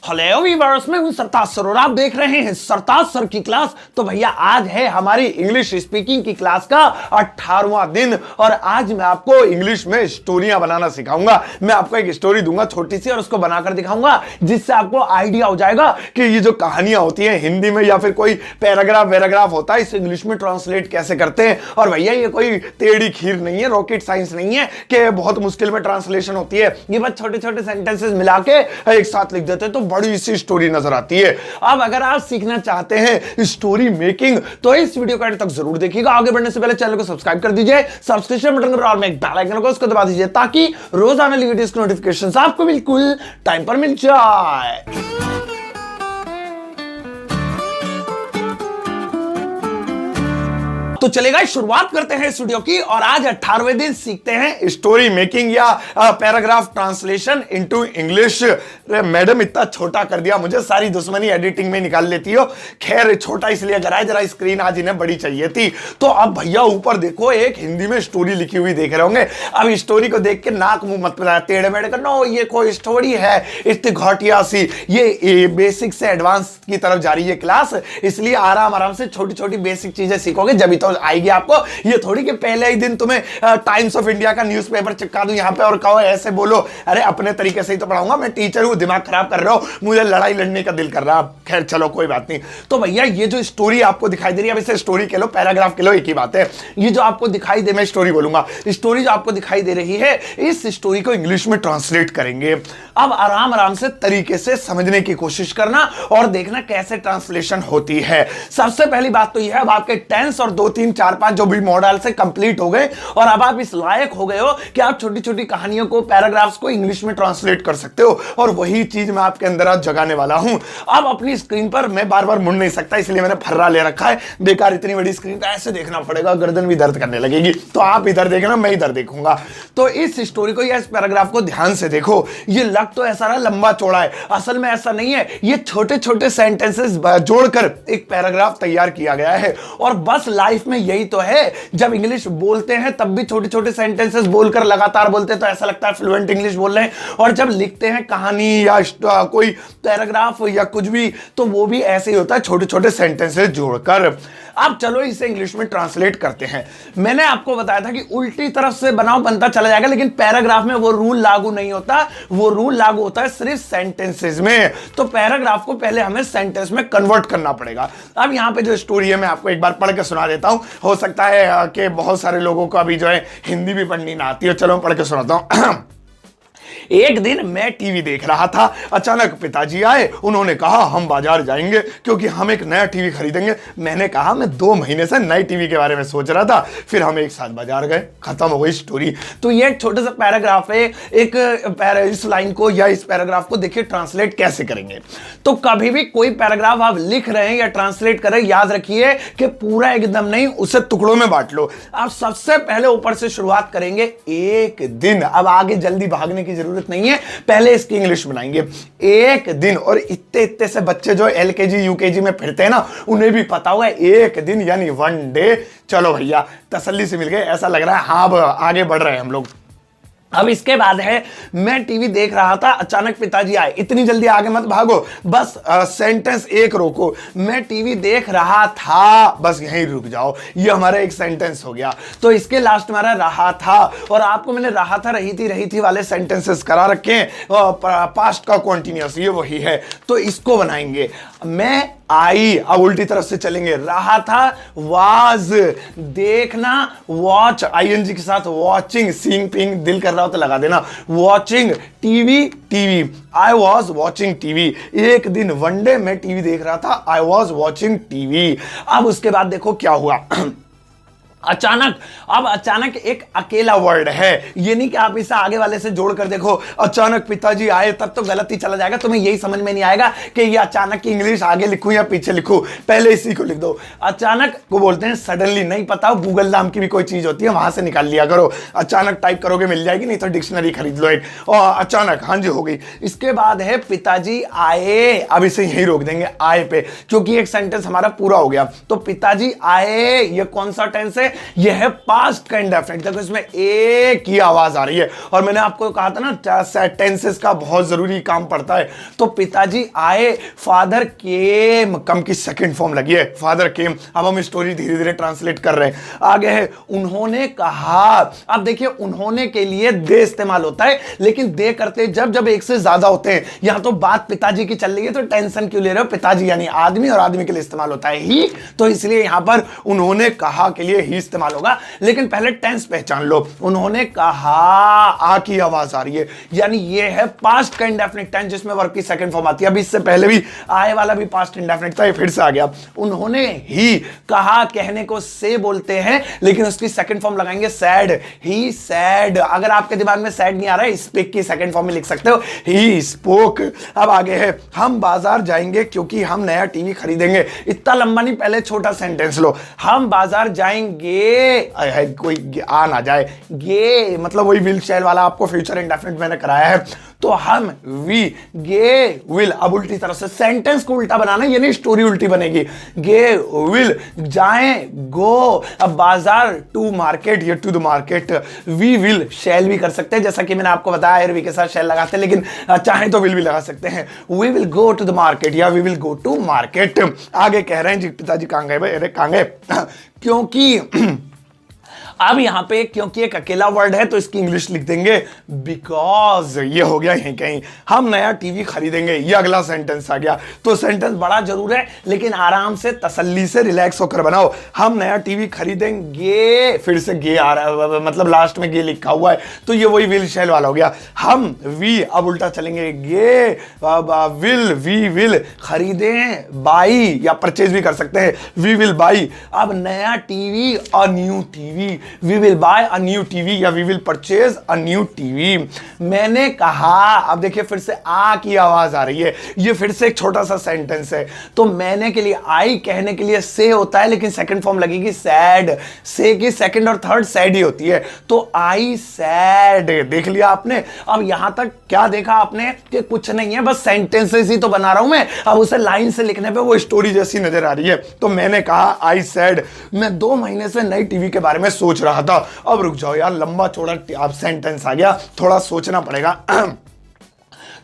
Hello viewers, मैं हूं सरताज sir और आप देख रहे हैं सरताज सर की क्लास। तो भैया आज है हमारी इंग्लिश स्पीकिंग की क्लास का 18वां दिन और आज मैं आपको इंग्लिश में स्टोरियां बनाना सिखाऊंगा। मैं आपको एक स्टोरी दूंगा छोटी सी और उसको बनाकर दिखाऊंगा जिससे आपको आइडिया हो जाएगा कि ये जो कहानियां होती हैं हिंदी में या फिर कोई पैराग्राफ होता है इसे इंग्लिश में ट्रांसलेट कैसे करते हैं। और भैया ये कोई टेढ़ी खीर नहीं है, रॉकेट साइंस नहीं है कि बहुत मुश्किल में ट्रांसलेशन होती है। ये बस छोटे छोटे सेंटेंसेस मिला के एक साथ लिख देते हैं तो बड़ी सी स्टोरी नजर आती है। अब अगर आप सीखना चाहते हैं स्टोरी मेकिंग तो इस वीडियो को एंड तक जरूर देखिएगा। आगे बढ़ने से पहले चैनल को सब्सक्राइब कर दीजिए, सब्सक्रिप्शन बटन और में एक बेल आइकन को उसको दबा दीजिए ताकि रोजाना वीडियोस की नोटिफिकेशंस आपको बिल्कुल टाइम पर मिल जाए। तो चलेगा शुरुआत करते हैं इस वीडियो की और आज 18वें दिन सीखते हैं स्टोरी मेकिंग या paragraph translation into English. Madam इतना छोटा कर दिया मुझे, सारी दुश्मनी एडिटिंग में निकाल लेती हो। खैर छोटा इसलिए कराए, जरा स्क्रीन आज इन्हें बड़ी चाहिए थी। तो अब भैया ऊपर देखो एक हिंदी में स्टोरी लिखी हुई देख रहे होंगे। अब स्टोरी को देख के नाक मुंह मत टेढ़े मेढ़े कर, नो ये कोई स्टोरी है इतनी घटिया सी। ये बेसिक से एडवांस की तरफ जा रही है क्लास, इसलिए आराम आराम से छोटी छोटी बेसिक चीजें सीखोगे जब तो आएगी आपको। ये थोड़ी कि पहले ही दिन तुम्हें टाइम्स ऑफ इंडिया का न्यूज़पेपर चिपका दूं यहां पे और कहो ऐसे बोलो। अरे अपने तरीके से ही तो पढ़ाऊंगा, मैं टीचर हूं, दिमाग खराब कर रहा हूं, मुझे लड़ाई लड़ने का दिल कर रहा। खैर चलो कोई बात नहीं। तो भैया ये जो स्टोरी आपको दिखाई दे रही है, अब इसे स्टोरी कह लो पैराग्राफ कह लो एक ही बात है। ये जो आपको दिखाई दे, मैं स्टोरी बोलूंगा, स्टोरी जो आपको दिखाई दे रही है इस स्टोरी को इंग्लिश में ट्रांसलेट करेंगे। अब आराम आराम से तरीके से समझने की कोशिश करना और देखना कैसे ट्रांसलेशन होती है। सबसे पहली बात तो यह है अब आपके टेंस और 2 3 4 5 जो भी मॉडल से कंप्लीट हो गए और अब आप इस लायक हो गए हो कि आप छोटी छोटी कहानियों को, पैराग्राफ्स को इंग्लिश में ट्रांसलेट कर सकते हो। और वही चीज मैं आपके अंदर आज जगाने वाला हूं। अब अपनी स्क्रीन पर मैं बार बार मुड़ नहीं सकता, इसलिए मैंने फर्रा ले रखा है। बेकार इतनी बड़ी स्क्रीन तो ऐसे देखना पड़ेगा, गर्दन भी दर्द करने लगेगी। तो आप इधर देखना, मैं इधर देखूंगा। तो इस स्टोरी को या इस पैराग्राफ को ध्यान से देखो। ये लग तो ऐसा रहा लंबा चौड़ा है, असल में ऐसा नहीं है। ये छोटे छोटे सेंटेंसेस जोड़कर एक पैराग्राफ तैयार किया गया है। और बस लाइफ में यही तो है, जब इंग्लिश बोलते हैं तब भी छोटे छोटे सेंटेंसेस बोलकर लगातार बोलते हैं तो ऐसा लगता है फ्लुएंट इंग्लिश बोल रहे हैं। और जब लिखते हैं कहानी या कोई पैराग्राफ या कुछ भी तो वो भी ऐसे ही होता है, छोटे छोटे सेंटेंसेस जोड़कर। अब चलो इसे इंग्लिश में ट्रांसलेट करते हैं। मैंने आपको बताया था कि उल्टी तरफ से बनाओ बनता चला जाएगा, लेकिन पैराग्राफ में वो रूल लागू नहीं होता। वो रूल लागू होता है सिर्फ सेंटेंसेस में। तो पैराग्राफ को पहले हमें सेंटेंस में कन्वर्ट करना पड़ेगा। अब यहां पे जो स्टोरी है मैं आपको एक बार पढ़ के सुना देता हूं। हो सकता है कि बहुत सारे लोगों को अभी जो है हिंदी भी पढ़नी ना आती है। चलो पढ़ के सुनाता हूं। एक दिन मैं टीवी देख रहा था, अचानक पिताजी आए। उन्होंने कहा हम बाजार जाएंगे क्योंकि हम एक नया टीवी खरीदेंगे। मैंने कहा मैं 2 महीने से नई टीवी के बारे में सोच रहा था। फिर हम एक साथ बाजार गए, खत्म हो गई स्टोरी। तो ये एक छोटा सा पैराग्राफ है। इस लाइन को या इस पैराग्राफ को देखिए ट्रांसलेट कैसे करेंगे। तो कभी भी कोई पैराग्राफ आप लिख रहे हैं या ट्रांसलेट कर रहे हैं, याद रखिए कि पूरा एकदम नहीं, उसे टुकड़ों में बांट लो। आप सबसे पहले ऊपर से शुरुआत करेंगे एक दिन। अब आगे जल्दी भागने की जरूरत नहीं है, पहले इसकी इंग्लिश बनाएंगे एक दिन। और इतने इतने से बच्चे जो एलकेजी यूकेजी में फिरते हैं ना, उन्हें भी पता होगा एक दिन यानी 1 डे। चलो भैया तसल्ली से मिल गए, ऐसा लग रहा है हाँ अब आगे बढ़ रहे हैं हम लोग। अब इसके बाद है मैं टीवी देख रहा था, अचानक पिताजी आए। इतनी जल्दी आगे मत भागो, बस सेंटेंस एक रोको। मैं टीवी देख रहा था, बस यहीं रुक जाओ। ये हमारा एक सेंटेंस हो गया। तो इसके लास्ट हमारा रहा था। और आपको मैंने रहा था रही थी वाले सेंटेंसेस करा रखे हैं, पास्ट का कॉन्टिन्यूअस ये वही है। तो इसको बनाएंगे। मैं आई, अब उल्टी तरफ से चलेंगे। रहा था वाज, देखना वॉच, आईएनजी के साथ वॉचिंग, सीइंग पिंग दिल कर रहा हो तो लगा देना। Watching TV, I was watching TV. एक दिन 1 डे मैं टीवी देख रहा था, आई वॉज वॉचिंग टीवी। अब उसके बाद देखो क्या हुआ। अचानक, अब अचानक एक अकेला वर्ड है, ये नहीं कि आप इसे आगे वाले से जोड़कर देखो। अचानक पिताजी आए, तब तो गलत ही चला जाएगा, तुम्हें यही समझ में नहीं आएगा कि ये अचानक की इंग्लिश आगे लिखूं या पीछे लिखूं। पहले इसी को लिख दो। अचानक को बोलते हैं सडनली, नहीं पता हो गूगल नाम की भी कोई चीज होती है, वहां से निकाल लिया करो। अचानक टाइप करोगे मिल जाएगी, नहीं तो डिक्शनरी खरीद लो एक। और अचानक, हाँ जी हो गई। इसके बाद है पिताजी आए, अब इसे यही रोक देंगे आए पे, क्योंकि एक सेंटेंस हमारा पूरा हो गया। तो पिताजी आए, ये कौन सा टेंस है? यह है पास्ट का इंडेफिनिट। देखो इसमें एक ही आवाज आ रही है, और मैंने आपको कहा था ना टेंसेस का बहुत जरूरी काम पड़ता है। तो पिताजी आए, फादर केम, कम की सेकंड फॉर्म लगी है, फादर केम। अब हम स्टोरी धीरे धीरे ट्रांसलेट कर रहे हैं। आगे है उन्होंने कहा। अब देखिए उन्होंने के लिए दे इस्तेमाल होता है, लेकिन दे करते जब जब एक से ज्यादा होते हैं। यहां तो बात पिताजी की चल रही है, तो टेंशन क्यों ले रहे हो? पिताजी यानी आदमी, और आदमी के लिए इस्तेमाल होता है ही, तो इसलिए यहां पर उन्होंने कहा के लिए ही इस्तेमाल होगा। लेकिन पहले टेंस पहचान लो। उन्होंने कहा, आ की आवाज आ रही है, यानी ये है पास्ट का इंडेफिनिट टेंस जिसमें वर्ब की सेकंड फॉर्म आती है। अभी इससे पहले भी आए वाला भी पास्ट इंडेफिनिट था, ये फिर से आ गया। उन्होंने ही कहा, कहने को से बोलते हैं, लेकिन उसकी सेकंड फॉर्म लगाएंगे सैड, ही सैड। अगर आपके दिमाग में सैड नहीं आ रहा है, स्पीक की सेकंड फॉर्म में लिख सकते हो, ही स्पोक। अब आगे है हम बाजार जाएंगे क्योंकि हम नया टीवी खरीदेंगे। इतना लंबा नहीं, पहले छोटा सेंटेंस लो। हम बाजार जाएंगे, कोई आ ना जाए, गे मतलब वही विल शैल वाला आपको फ्यूचर इंडेफिनिट मैंने कराया है। तो हम वी गे विल, अब उल्टी तरफ से सेंटेंस को उल्टा बनाना, यानी स्टोरी उल्टी बनेगी। गे विल जाएं, गो। अब बाजार टू मार्केट, ये to the market. We will shall भी कर सकते हैं, जैसा कि मैंने आपको बताया वी के साथ शैल लगाते हैं, लेकिन चाहे तो विल भी लगा सकते हैं। We will go to the market या we will go to market. आगे कह रहे हैं जी पिताजी कहां गए भाई? अरे कहां गए? क्योंकि अब यहां पे क्योंकि एक अकेला वर्ड है तो इसकी इंग्लिश लिख देंगे बिकॉज। ये हो गया यहीं कहीं। हम नया टीवी खरीदेंगे, ये अगला सेंटेंस आ गया। तो सेंटेंस बड़ा जरूर है, लेकिन आराम से तसल्ली से रिलैक्स होकर बनाओ। हम नया टीवी खरीदेंगे, फिर से गे आ रहा है, मतलब लास्ट में गे लिखा हुआ है, तो ये वही विल शैल वाला हो गया। हम वी, अब उल्टा चलेंगे, गे विल, वी विल खरीदें, बाई या परचेज भी कर सकते हैं, वी विल बाई। अब नया TV, a new TV, we will buy a new TV या we will purchase a new TV। मैंने कहा, अब देखिए फिर से आ की आवाज आ रही है, ये फिर से एक छोटा सा सेंटेंस है। तो मैंने के लिए आई, कहने के लिए से होता है, लेकिन सेकंड फॉर्म लगेगी सैड। से की सेकंड और थर्ड सैड ही होती है, तो आई सैड। देख लिया आपने? अब यहां तक क्या देखा आपने कि कुछ नहीं है, बस सेंटेंसेस ही तो बना रहा हूं मैं। अब उसे लाइन से लिखने पे वो स्टोरी जैसी नजर आ रही है। तो मैंने कहा आई सैड, मैं 2 महीने से नई टीवी के बारे में सोच रहा था। अब रुक जाओ यार, लंबा चौड़ा आप सेंटेंस आ गया, थोड़ा सोचना पड़ेगा।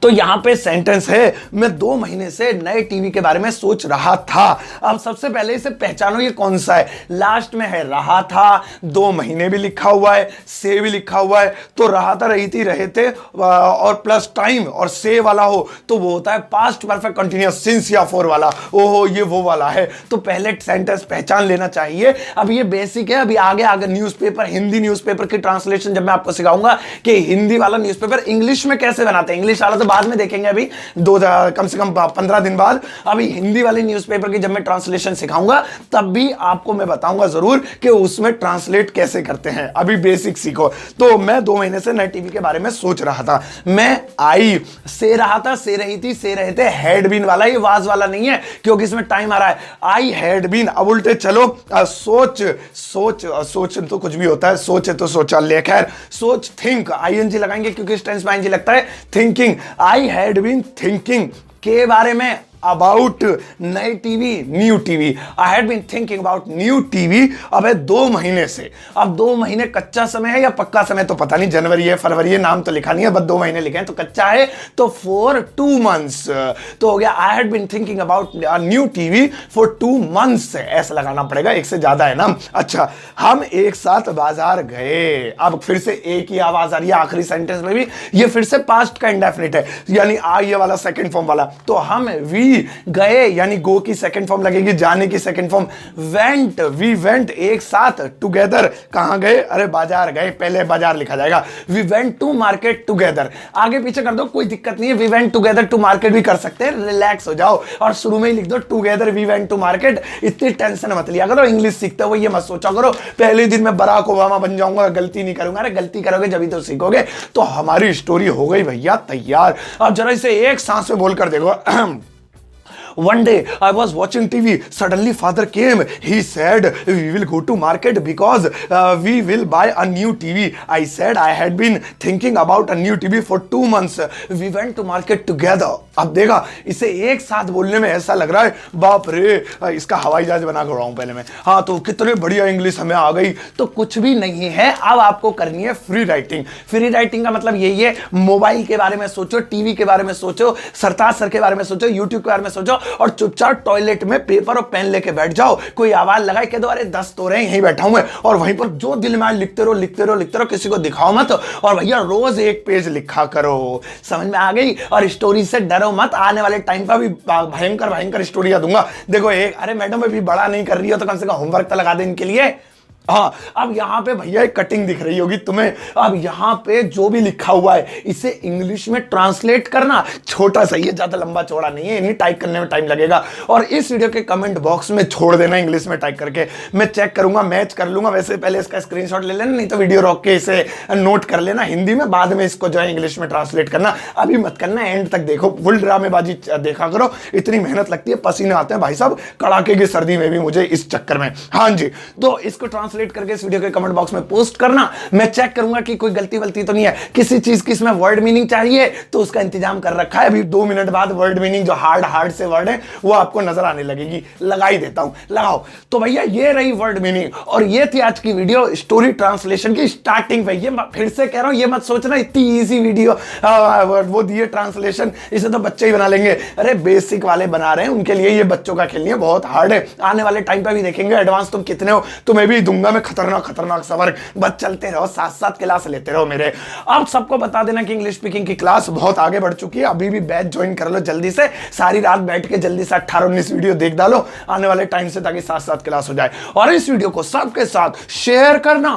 तो यहां पे सेंटेंस है, मैं 2 महीने से नए टीवी के बारे में सोच रहा था। अब सबसे पहले इसे पहचानो, ये कौन सा है? लास्ट में है रहा था, 2 महीने भी लिखा हुआ है, से भी लिखा हुआ है। तो रहा था, रही थी, रहे थे, और प्लस टाइम और से वाला हो तो वो होता है पास्ट परफेक्ट कंटिन्यूअस, सिंस या फॉर वाला। ओहो, ये वो वाला है। तो पहले सेंटेंस पहचान लेना चाहिए। अब ये बेसिक है, अभी आगे आगे न्यूज़पेपर, हिंदी न्यूज़पेपर की ट्रांसलेशन जब मैं आपको सिखाऊंगा कि हिंदी वाला न्यूज़पेपर इंग्लिश में कैसे बनाते हैं। इंग्लिश वाला तो बाद में देखेंगे, अभी कम से कम 15 दिन बाद। अभी हिंदी वाली न्यूज़पेपर की जब मैं ट्रांसलेशन सिखाऊंगा, तब भी आपको मैं बताऊंगा जरूर कि उसमें ट्रांसलेट कैसे करते हैं। अभी बेसिक सीखो। तो मैं 2 महीने से नए टीवी के बारे में सोच रहा था। मैं आई, से रहा था, से रही थी, से रहे थे, हैड बीन वाला, ये वाज वाला नहीं है क्योंकि इसमें टाइम आ रहा है। I had been. अब उल्टे चलो, सोच, सोच, सोच तो कुछ भी होता है, सोच है तो सोचा ले, खैर सोच, थिंक, आईएनजी लगाएंगे क्योंकि इस टेंस में आईएनजी लगता है। Thinking, I had been thinking के बारे में, अबाउट नई TV, new TV. I had been thinking about new TV. अब है 2 महीने से। अब 2 महीने कच्चा समय है या पक्का समय तो पता नहीं, जनवरी है, फरवरी है, नाम तो लिखा नहीं है, बस 2 महीने लिखे हैं, तो कच्चा है। तो फॉर 2 मंथ्स तो हो गया I had been thinking about new TV for 2 months. ऐसा लगाना पड़ेगा, एक से ज्यादा है ना। अच्छा, हम एक साथ बाजार गए। अब फिर से एक ही आवाज आ रही है आखिरी सेंटेंस में भी, ये फिर से पास्ट का इंडेफिनिट है, यानी आ ये वाला सेकंड फॉर्म वाला। तो हम वी गए, यानी गो की सेकंड फॉर्म लगेगी, जाने की second form went, we went, एक साथ, टुगेदर, कहां गए? अरे बाजार गए, पहले बाजार लिखा जाएगा। We went to market together. आगे पीछे कर दो, कोई दिक्कत नहीं है, we went together to market भी कर सकते हैं, रिलैक्स हो जाओ। और शुरू में ही लिख दो together we went to market. इतनी टेंशन मत लिया करो, इंग्लिश सीखते हो ये मत सोचा करो पहले दिन में बराक ओबामा बन जाऊंगा, गलती नहीं करूंगा। अरे गलती करोगे जब ही तो सीखोगे। तो हमारी स्टोरी हो गई भैया तैयार। अब जरा इसे एक सांस में बोलकर देखो। One day I was watching TV. Suddenly father came. He said, "We will go to market because we will buy a new TV." I said, "I had been thinking about a new TV for 2 months." We went to market together. अब देखा, इसे एक साथ बोलने में ऐसा लग रहा है बाप रे, इसका हवाई जहाज बना कर रहा हूं पहले मैं। हाँ, तो कितने बढ़िया इंग्लिश हमें आ गई। तो कुछ भी नहीं है, अब आपको करनी है फ्री राइटिंग। फ्री राइटिंग का मतलब यही है, मोबाइल के बारे में सोचो, टीवी के बारे में सोचो, सरताज सर के बारे में सोचो, यूट्यूब के बारे में सोचो और चुपचाप टॉयलेट में पेपर और पेन लेके बैठ जाओ। कोई आवाज लगाए कह दो अरे 10 तो रहे, यहीं बैठा हूं मैं, और वहीं पर जो दिल में आए लिखते रहो लिखते रहो लिखते रहो, किसी को दिखाओ मत। और भैया रोज एक पेज लिखा करो। समझ में आ गई? और स्टोरी से डरो मत, आने वाले टाइम पर भी भयंकर भयंकर स्टोरियां दूंगा। देखो एक, अरे मैडम अभी बड़ा नहीं कर रही हो तो कम से कम होमवर्क तो लगा दे इनके लिए। हाँ, अब यहां पे भैया एक कटिंग दिख रही होगी तुम्हें। अब यहां पे जो भी लिखा हुआ है इसे इंग्लिश में ट्रांसलेट करना। छोटा सा ही है, ज्यादा लंबा चौड़ा नहीं है, इन्हीं टाइप करने में टाइम लगेगा। और इस वीडियो के कमेंट बॉक्स में छोड़ देना इंग्लिश में टाइप करके, मैं चेक करूंगा, मैच कर लूंगा। वैसे पहले इसका स्क्रीनशॉट ले लेना, नहीं तो वीडियो रोक के इसे नोट कर लेना हिंदी में, बाद में इसको जो है इंग्लिश में ट्रांसलेट करना। अभी मत करना, एंड तक देखो, फुल ड्रामेबाजी देखा करो। इतनी मेहनत लगती है, पसीने आते हैं भाई साहब, कड़ाके की सर्दी में भी मुझे इस चक्कर में। हाँ जी, तो इसको ट्रांसलेट करके इस वीडियो के कमेंट बॉक्स में पोस्ट करना। मैं चेक करूंगा कि कोई गलती वलती तो नहीं है। किसी चीज की इसमें वर्ड मीनिंग चाहिए तो उसका इंतजाम कर रखा है। अभी 2 मिनट बाद वर्ड मीनिंग जो हार्ड से वर्ड है वो आपको नजर आने लगेगी। लगा ही देता हूं, लगाओ। तो भैया ये रही वर्ड मीनिंग, और ये थी आज की वीडियो स्टोरी ट्रांसलेशन की स्टार्टिंग पे। ये फिर से कह रहा हूं, ये मत सोचना इतनी इजी वीडियो वो दिए ट्रांसलेशन, इसे तो बच्चे ही बना लेंगे। अरे बेसिक वाले बना रहे हैं, उनके लिए ये बच्चों का खेल नहीं है, बहुत हार्ड है। आने वाले टाइम पे भी देखेंगे एडवांस तुम कितने हो, तुम्हें भी दूंगा मैं खतरनाक सबक। बस चलते रहो, साथ क्लास लेते रहो मेरे। अब सबको बता देना कि इंग्लिश स्पीकिंग की क्लास बहुत आगे बढ़ चुकी है। अभी भी बैच ज्वाइन कर लो जल्दी से, सारी रात बैठ के जल्दी से 18-19 वीडियो देख डालो आने वाले टाइम से, ताकि साथ क्लास हो जाए। और इस वीडियो को सबके साथ शेयर करना।